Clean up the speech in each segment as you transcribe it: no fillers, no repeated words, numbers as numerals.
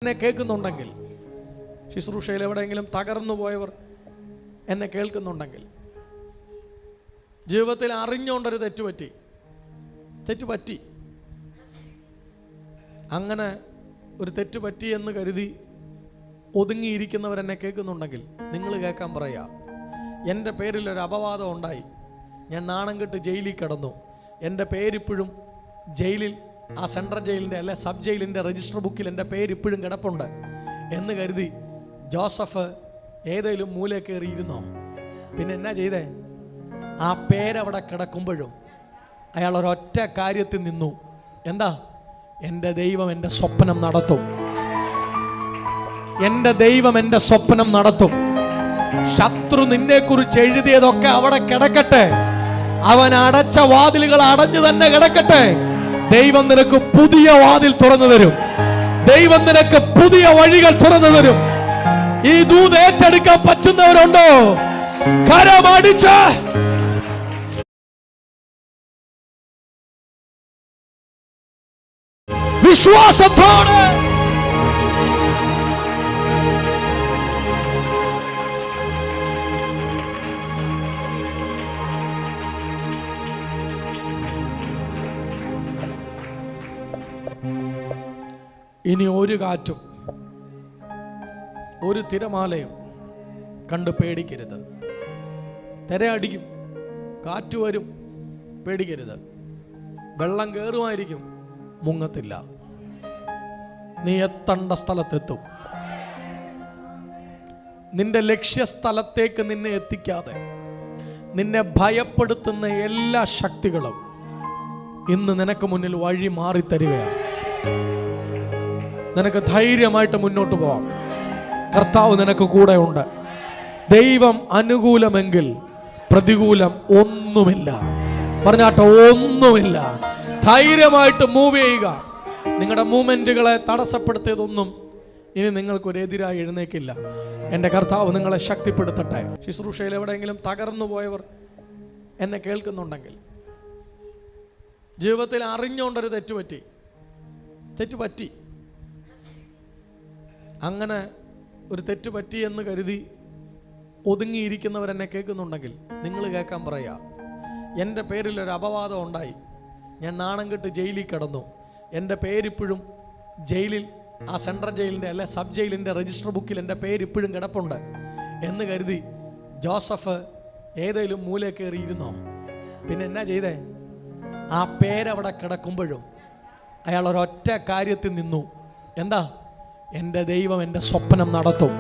എന്നെ കേൾക്കുന്നുണ്ടെങ്കിൽ, ശുശ്രൂഷയിൽ എവിടെയെങ്കിലും തകർന്നു പോയവർ എന്നെ കേൾക്കുന്നുണ്ടെങ്കിൽ, ജീവിതത്തിൽ അറിഞ്ഞുകൊണ്ടൊരു തെറ്റുപറ്റി, അങ്ങനെ ഒരു തെറ്റുപറ്റി എന്ന് കരുതി ഒതുങ്ങിയിരിക്കുന്നവരെന്നെ കേൾക്കുന്നുണ്ടെങ്കിൽ നിങ്ങൾ കേൾക്കാൻ പറയാ, എൻ്റെ പേരിൽ ഒരു അപവാദം ഉണ്ടായി, ഞാൻ നാണം കെട്ട് ജയിലിൽ കിടന്നു, എൻ്റെ പേരിപ്പോഴും ജയിലിൽ, ആ സെൻട്രൽ ജയിലിൻ്റെ അല്ലെ സബ് ജയിലിൻ്റെ രജിസ്റ്റർ ബുക്കിൽ എൻ്റെ പേരിപ്പോഴും കിടപ്പുണ്ട് എന്ന് കരുതി ജോസഫ് ഏതെങ്കിലും മൂല കയറിയിരുന്നോ? പിന്നെ എന്നാ ചെയ്തേ? ആ പേരവിടെ കിടക്കുമ്പോഴും അയാൾ ഒരൊറ്റ കാര്യത്തിൽ നിന്നു. എന്താ? എൻ്റെ ദൈവം എൻ്റെ സ്വപ്നം നടത്തും, എൻ്റെ ദൈവം എൻ്റെ സ്വപ്നം നടത്തും. ശത്രു നിന്നെ കുറിച്ച് എഴുതിയതൊക്കെ അവിടെ കിടക്കട്ടെ, അവൻ അടച്ച വാതിലുകൾ അടഞ്ഞു തന്നെ കിടക്കട്ടെ. ദൈവം നിനക്ക് പുതിയ വാതിൽ തുറന്നു തരും, ദൈവം നിനക്ക് പുതിയ വഴികൾ തുറന്നു തരും. ഈ ദൂത് ഏറ്റെടുക്കാൻ പറ്റുന്നവരുണ്ടോ? കരമടിച്ച വിശ്വാസത്തോടെ ഇനി ഒരു കാറ്റും ഒരു തിരമാലയും കണ്ട് പേടിക്കരുത്. തിര അടിക്കും, കാറ്റ് വരും, പേടിക്കരുത്. വെള്ളം കയറുമായിരിക്കും, മുങ്ങത്തില്ല. നീ എത്തേണ്ട സ്ഥലത്തെത്തും. നിന്റെ ലക്ഷ്യസ്ഥലത്തേക്ക് നിന്നെ എത്തിക്കാതെ നിന്നെ ഭയപ്പെടുത്തുന്ന എല്ലാ ശക്തികളും ഇന്ന് നിനക്ക് മുന്നിൽ വഴി മാറിത്തരികയാണ്. നിനക്ക് ധൈര്യമായിട്ട് മുന്നോട്ട് പോവാം. കർത്താവ് നിനക്ക് കൂടെ ഉണ്ട്. ദൈവം അനുകൂലമെങ്കിൽ പ്രതികൂലം ഒന്നുമില്ല. പറഞ്ഞാട്ടോ, ഒന്നുമില്ല. ധൈര്യമായിട്ട് മൂവ് ചെയ്യുക. നിങ്ങളുടെ മൂവ്മെന്റുകളെ തടസ്സപ്പെടുത്തിയതൊന്നും ഇനി നിങ്ങൾക്കൊരെതിരായി എഴുന്നേക്കില്ല. എൻ്റെ കർത്താവ് നിങ്ങളെ ശക്തിപ്പെടുത്തട്ടെ. ശുശ്രൂഷയിൽ എവിടെയെങ്കിലും തകർന്നു പോയവർ എന്നെ കേൾക്കുന്നുണ്ടെങ്കിൽ, ജീവിതത്തിൽ അറിഞ്ഞുകൊണ്ടൊരു തെറ്റുപറ്റി, അങ്ങനെ ഒരു തെറ്റുപറ്റി എന്ന് കരുതി ഒതുങ്ങിയിരിക്കുന്നവരെന്നെ കേൾക്കുന്നുണ്ടെങ്കിൽ നിങ്ങൾ കേൾക്കാൻ പറയാ, എൻ്റെ പേരിൽ ഒരു അപവാദം ഉണ്ടായി, ഞാൻ നാണം കെട്ട് ജയിലിൽ കിടന്നു, എൻ്റെ പേരിപ്പോഴും ജയിലിൽ, ആ സെൻട്രൽ ജയിലിൻ്റെ അല്ലെ സബ് ജയിലിൻ്റെ രജിസ്റ്റർ ബുക്കിൽ എൻ്റെ പേരിപ്പോഴും കിടപ്പുണ്ട് എന്ന് കരുതി ജോസഫ് ഏതെങ്കിലും മൂല കയറിയിരുന്നോ? പിന്നെ എന്നാ ചെയ്തേ? ആ പേരവിടെ കിടക്കുമ്പോഴും അയാൾ ഒരൊറ്റ കാര്യത്തിൽ നിന്നു. എന്താ? എൻ്റെ ദൈവം എൻ്റെ സ്വപ്നം നടത്തും,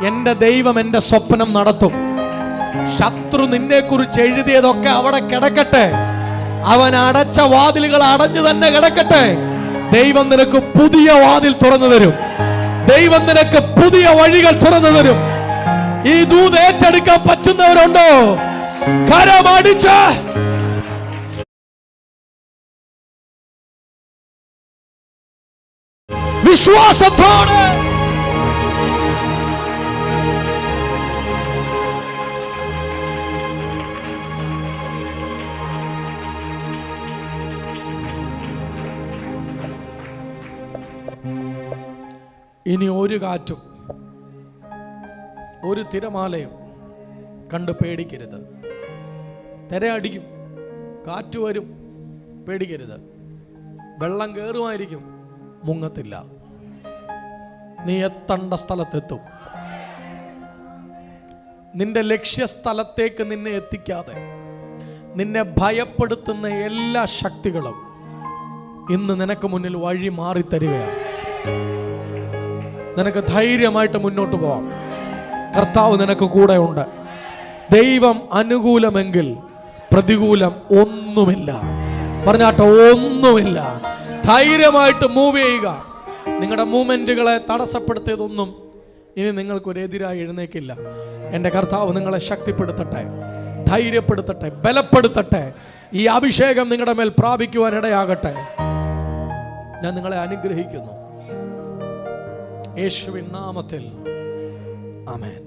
എൻ്റെ ദൈവം എൻ്റെ സ്വപ്നം നടത്തും. ശത്രു നിന്നെ കുറിച്ച് എഴുതിയതൊക്കെ അവിടെ കിടക്കട്ടെ, അവൻ അടച്ച വാതിലുകൾ അടഞ്ഞു തന്നെ കിടക്കട്ടെ. ദൈവം നിനക്ക് പുതിയ വാതിൽ തുറന്നു തരും, ദൈവം നിനക്ക് പുതിയ വഴികൾ തുറന്നു തരും. ഈ ദൂത് ഏറ്റെടുക്കാൻ പറ്റുന്നവരുണ്ടോ? കരമടിച്ച വിശ്വാസത്തോടെ ഇനി ഒരു കാറ്റും ഒരു തിരമാലയും കണ്ട് പേടിക്കരുത്. തിര അടിക്കും, കാറ്റ് വരും, പേടിക്കരുത്. വെള്ളം കയറുമായിരിക്കും, മുങ്ങത്തില്ല. നീ എത്തേണ്ട സ്ഥലത്തെത്തും. നിന്റെ ലക്ഷ്യസ്ഥലത്തേക്ക് നിന്നെ എത്തിക്കാതെ നിന്നെ ഭയപ്പെടുത്തുന്ന എല്ലാ ശക്തികളും ഇന്ന് നിനക്ക് മുന്നിൽ വഴി മാറിത്തരികയാണ്. നിനക്ക് ധൈര്യമായിട്ട് മുന്നോട്ട് പോവാം. കർത്താവ് നിനക്ക് കൂടെ ഉണ്ട്. ദൈവം അനുകൂലമെങ്കിൽ പ്രതികൂലം ഒന്നുമില്ല. പറഞ്ഞാട്ടോ, ഒന്നുമില്ല. ധൈര്യമായിട്ട് മൂവ് ചെയ്യുക. നിങ്ങളുടെ മൂവ്മെന്റുകളെ തടസ്സപ്പെടുത്തിയതൊന്നും ഇനി നിങ്ങൾക്കൊരെതിരായി എഴുന്നേക്കില്ല. എൻ്റെ കർത്താവ് നിങ്ങളെ ശക്തിപ്പെടുത്തട്ടെ, ധൈര്യപ്പെടുത്തട്ടെ, ബലപ്പെടുത്തട്ടെ. ഈ അഭിഷേകം നിങ്ങളുടെ മേൽ പ്രാപിക്കുവാൻ ഇടയാകട്ടെ. ഞാൻ നിങ്ങളെ അനുഗ്രഹിക്കുന്നു യേശുവിൻ നാമത്തിൽ. ആമേൻ.